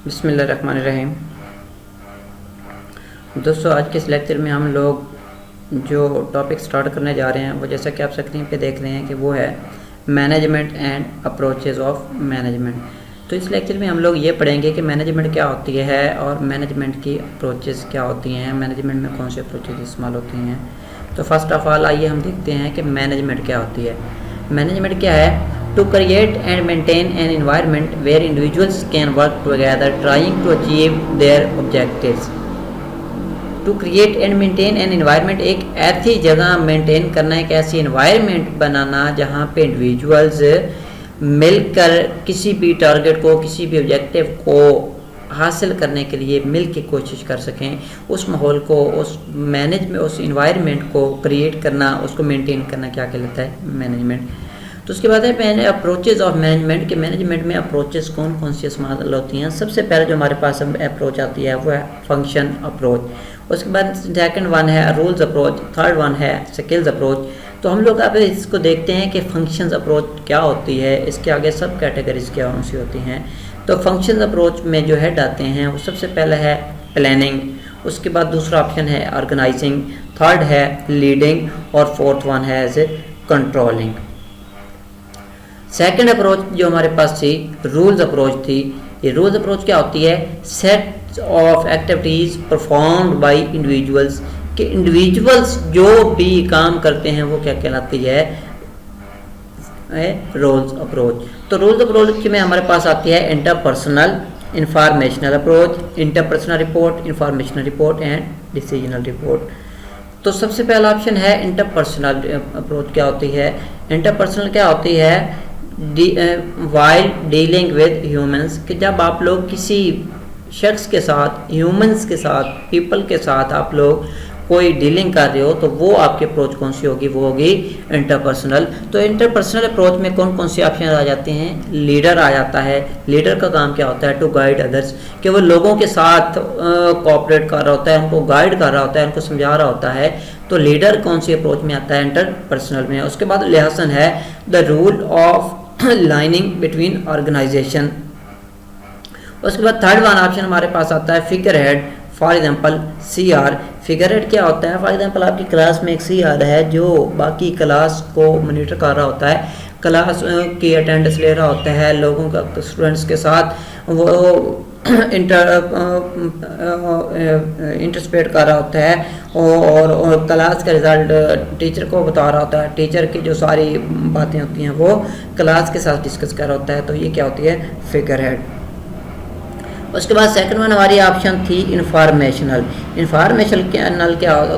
बिस्मिल्लाहिर्रहमानिर्रहीम। दोस्तों, आज के इस लेक्चर में हम लोग जो टॉपिक स्टार्ट करने जा रहे हैं वो जैसा कि आप स्क्रीन पे देख रहे हैं कि वो है management and approaches of management. तो इस लेक्चर में हम लोग ये पढ़ेंगे कि मैनेजमेंट क्या होती है और मैनेजमेंट की अप्रोचेज़ क्या होती हैं, मैनेजमेंट में कौन से अप्रोचेज़ इस्तेमाल होती हैं। तो फर्स्ट ऑफ ऑल आइए हम देखते हैं कि मैनेजमेंट क्या होती है। मैनेजमेंट क्या है? To create and maintain an environment where individuals can work together trying to achieve their objectives. To create and maintain an environment, एक ऐसी जगह मेंटेन करना, एक ऐसी environment बनाना जहाँ पे इंडिविजुअल्स मिलकर किसी भी टारगेट को, किसी भी ऑब्जेक्टिव को हासिल करने के लिए मिल के कोशिश कर सकें। उस माहौल को, उस उस इन्वायरमेंट को क्रिएट करना, उसको मेंटेन करना क्या कहलाता है? मैनेजमेंट। तो उसके बाद है मैंने अप्रोचेज़ ऑफ मैनेजमेंट के मैनेजमेंट में अप्रोचेज़ कौन कौन सी इस्तेमाल होती हैं। सबसे पहले जो हमारे पास अप्रोच आती है वो है फंक्शन अप्रोच। उसके बाद सेकंड वन है रूल्स अप्रोच, थर्ड वन है स्किल्स अप्रोच। तो हम लोग अब इसको देखते हैं कि फंक्शंस अप्रोच क्या होती है, इसके आगे सब कैटेगरीज क्या कौन सी होती हैं। तो फंक्शंस अप्रोच में जो हेड आते हैं वो सबसे पहले है प्लानिंग, उसके बाद दूसरा ऑप्शन है ऑर्गेनाइजिंग, थर्ड है लीडिंग और फोर्थ वन है as a controlling. Second approach जो हमारे पास थी रूल्स अप्रोच थी। ये रूल्स अप्रोच क्या होती है? Set of activities performed by individuals, कि इंडिविजुअल्स जो भी काम करते हैं वो क्या कहलाती है? Rules approach. तो रूल्स अप्रोच में हमारे पास आती है interpersonal, informational approach, interpersonal report, informational report and decisional report. तो सबसे पहला ऑप्शन है इंटरपर्सनल अप्रोच। क्या होती है इंटरपर्सनल? क्या होती है? वाइल डीलिंग विद ह्यूमंस, कि जब आप लोग किसी शख्स के साथ, ह्यूमंस के साथ, पीपल के साथ आप लोग कोई डीलिंग कर रहे हो तो वो आपकी अप्रोच कौन सी होगी? वो होगी इंटरपर्सनल। तो इंटरपर्सनल अप्रोच में कौन कौन से ऑप्शन आ जाते हैं? लीडर आ जाता है। लीडर का काम क्या होता है? टू गाइड अदर्स, कि वो लोगों के साथ कोऑपरेट कर रहा होता है, उनको गाइड कर रहा होता है, उनको समझा रहा होता है। तो लीडर कौन सी अप्रोच में आता है? इंटरपर्सनल में। उसके बाद लिहासन है the rule of lining between organisation. उसके बाद थर्ड वन ऑप्शन हमारे पास आता है figure head, for example CR। Figure head क्या होता है? फॉर एग्जांपल आपकी क्लास में एक CR है जो बाकी क्लास को मॉनिटर कर रहा होता है, क्लास की अटेंडेंस ले रहा होता है, लोगों का, स्टूडेंट्स के साथ वो इंटरस्पेट कर रहा होता है और क्लास का रिजल्ट टीचर को बता रहा होता है। टीचर की जो सारी बातें होती हैं वो क्लास के साथ डिस्कस कर रहा होता है। तो ये क्या होती है? Figure head. उसके बाद सेकंड वन हमारी ऑप्शन थी इंफॉर्मेशनल। इंफॉर्मेशनल क्या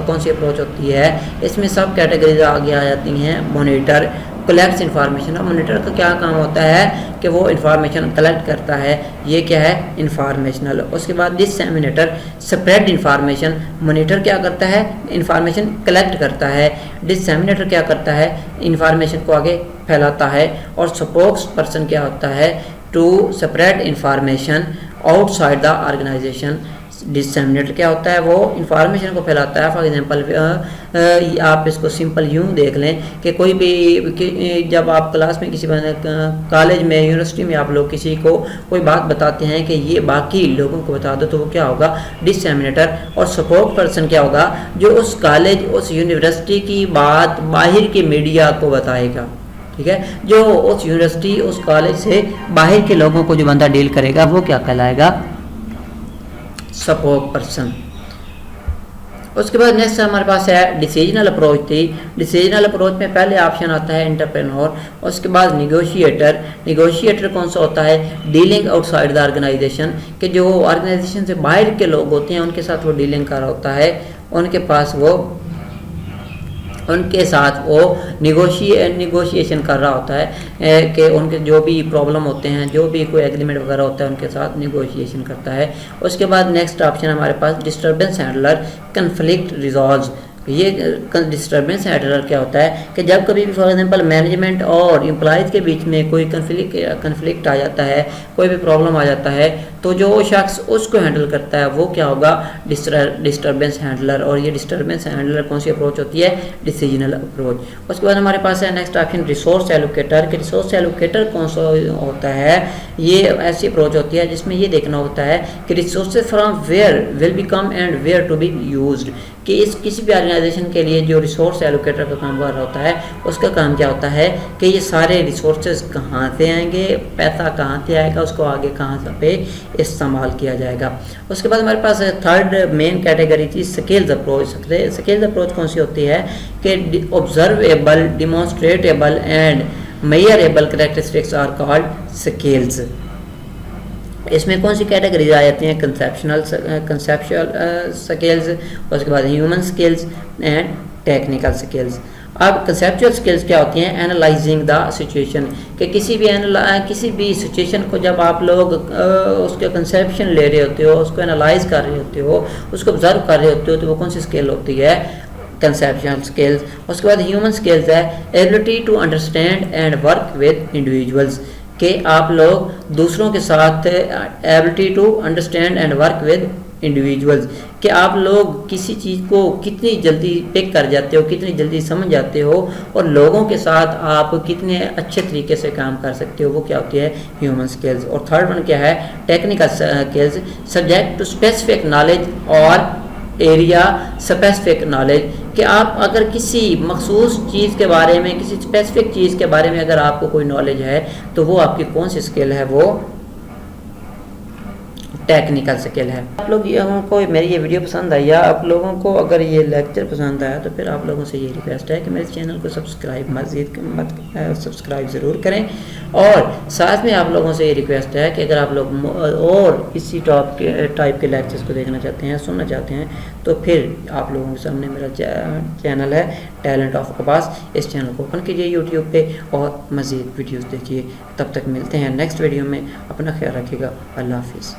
कौन सी अप्रोच होती है? इसमें सब कैटेगरीज आगे आ जाती हैं। Monitor collects information. मॉनिटर का क्या काम होता है? कि वो इंफॉर्मेशन कलेक्ट करता है। ये क्या है? इंफॉर्मेशनल। उसके बाद डिससेमिनेटर स्प्रेड इंफॉर्मेशन। मॉनिटर क्या करता है? इंफॉर्मेशन कलेक्ट करता है। डिससेमिनेटर क्या करता है? इंफॉर्मेशन को आगे फैलाता है। और स्पोक्स पर्सन क्या होता है? To spread information outside the organisation. Disseminator क्या होता है? वो इंफॉर्मेशन को फैलाता है। फॉर एग्जांपल आप इसको सिंपल यूँ देख लें कि कोई भी जब आप क्लास में किसी कॉलेज में, यूनिवर्सिटी में आप लोग किसी को कोई बात बताते हैं कि ये बाकी लोगों को बता दो, तो वो क्या होगा? डिससेमिनेटर। और सपोर्ट पर्सन क्या होगा? जो उस कॉलेज, उस यूनिवर्सिटी की बात बाहर के मीडिया को बताएगा। ठीक है, जो उस यूनिवर्सिटी, उस कॉलेज से बाहर के लोगों को जो बंदा डील करेगा वो क्या कहलाएगा? Support person. उसके बाद नेक्स्ट हमारे पास है डिसीजनल अप्रोच थी। डिसीजनल अप्रोच में पहले ऑप्शन आता है एंटरप्रेन्योर। उसके बाद निगोशिएटर। निगोशिएटर कौन सा होता है? डीलिंग आउटसाइड द ऑर्गेनाइजेशन, कि जो ऑर्गेनाइजेशन से बाहर के लोग होते हैं उनके साथ वो डीलिंग कर रहा होता है, उनके साथ वो निगोशिएशन कर रहा होता है कि उनके जो भी प्रॉब्लम होते हैं, जो भी कोई एग्रीमेंट वगैरह होता है, उनके साथ निगोशिएशन करता है। उसके बाद नेक्स्ट ऑप्शन हमारे पास डिस्टर्बेंस हैंडलर, कन्फ्लिक्ट रिजॉल्व, ये डिस्टर्बेंस हैंडलर क्या होता है कि जब कभी भी फॉर एग्जांपल मैनेजमेंट और एम्प्लॉयज़ के बीच में कोई कन्फ्लिक्ट आ जाता है, कोई भी प्रॉब्लम आ जाता है, तो जो शख्स उसको हैंडल करता है वो क्या होगा, डिस्टर्बेंस हैंडलर। और ये डिस्टर्बेंस हैंडलर कौन सी अप्रोच होती है, डिसीजनल अप्रोच। उसके बाद हमारे पास है नेक्स्ट ऑप्शन रिसोर्स एलोकेटर। कि रिसोर्स एलोकेटर कौन सा होता है, ये ऐसी अप्रोच होती है जिसमें ये देखना होता है कि resources from where will be come and where to be used. कि इस किसी भी ऑर्गेनाइजेशन के लिए जो रिसोर्स एलोकेटर का काम कर रहा होता है, उसका काम क्या होता है कि ये सारे रिसोर्सेज कहाँ से आएंगे, पैसा कहाँ से आएगा, उसको आगे कहाँ पे इस्तेमाल किया जाएगा। उसके बाद हमारे पास थर्ड मेन कैटेगरी थी स्किल्स अप्रोच। स्किल्स अप्रोच कौन सी होती है कि observable, demonstrable and measurable characteristics are called skills. इसमें कौन सी कैटेगरीज आ जाती हैं, कंसेप्चुअल स्किल्स, उसके बाद human skills and technical skills. अब कंसेप्चुअल स्किल्स क्या होती हैं, एनालाइजिंग द सिचुएशन। कि किसी भी सिचुएशन को जब आप लोग उसके कंसेप्शन ले रहे होते हो, उसको एनालाइज कर रहे होते हो, उसको ऑब्जर्व कर रहे होते हो, तो वो कौन सी स्किल होती है, कंसेप्शनल स्किल्स। उसके बाद ह्यूमन स्किल्स है ability to understand and work with individuals. कि आप लोग दूसरों के साथ ability to understand and work with individuals, कि आप लोग किसी चीज़ को कितनी जल्दी पिक कर जाते हो, कितनी जल्दी समझ जाते हो, और लोगों के साथ आप कितने अच्छे तरीके से काम कर सकते हो, वो क्या होती है, ह्यूमन स्किल्स। और थर्ड वन क्या है, technical skills, subject to specific knowledge और एरिया स्पेसिफिक नॉलेज। कि आप अगर किसी मखसूस चीज़ के बारे में, किसी स्पेसिफिक चीज़ के बारे में अगर आपको कोई नॉलेज है, तो वो आपकी कौन सी स्किल है, वो टेक्निकल स्किल है। आप लोग को मेरी ये वीडियो पसंद आई, या आप लोगों को अगर ये लेक्चर पसंद आया, तो फिर आप लोगों से ये रिक्वेस्ट है कि मेरे चैनल को सब्सक्राइब ज़रूर करें। और साथ में आप लोगों से ये रिक्वेस्ट है कि अगर आप लोग और इसी टाइप के लेक्चर्स को देखना चाहते हैं, सुनना चाहते हैं, तो फिर आप लोगों के सामने मेरा चैनल है टैलेंट ऑफ अब्बास। इस चैनल को ओपन कीजिए यूट्यूब पे और मज़ीद वीडियोस देखिए। तब तक मिलते हैं नेक्स्ट वीडियो में। अपना ख्याल रखिएगा। अल्लाह हाफिज़।